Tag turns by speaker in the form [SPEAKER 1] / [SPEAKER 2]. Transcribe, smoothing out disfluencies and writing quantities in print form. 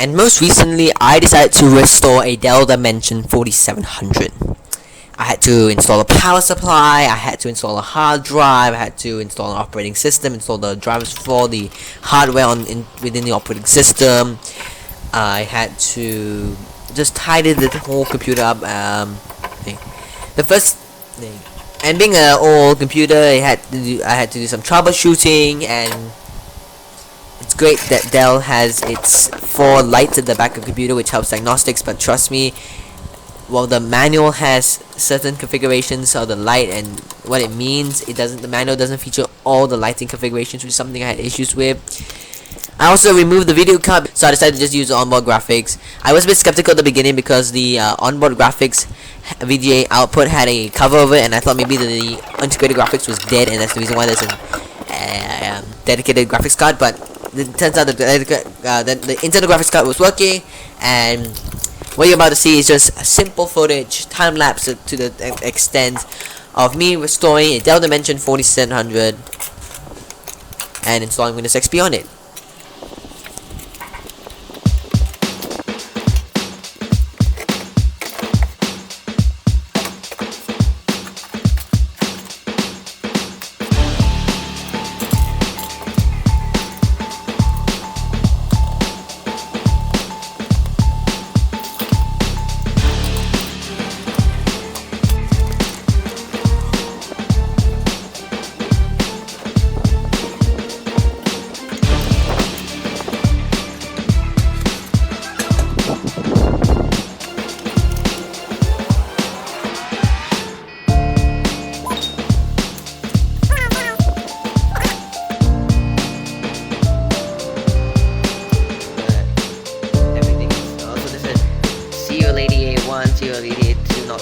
[SPEAKER 1] And most recently, I decided to restore a Dell Dimension 4700. I had to install a power supply, I had to install a hard drive, I had to install an operating system, install the drivers for the hardware within the operating system. I had to just tidy the whole computer up. The first thing, and being an old computer, I had to do some troubleshooting, and it's great that Dell has its 4 lights at the back of the computer, which helps diagnostics. But trust me, while the manual has certain configurations of the light and what it means, the manual doesn't feature all the lighting configurations, which is something I had issues with. I also removed the video card, so I decided to just use the onboard graphics. I was a bit skeptical at the beginning because the onboard graphics VGA output had a cover over it, and I thought maybe the integrated graphics was dead, and that's the reason why there's a dedicated graphics card. But it turns out that the internal graphics card was working, and what you're about to see is just a simple footage, time lapse to the extent of me restoring a Dell Dimension 4700 and installing Windows XP on it. See you lady A1, see you lady A2, not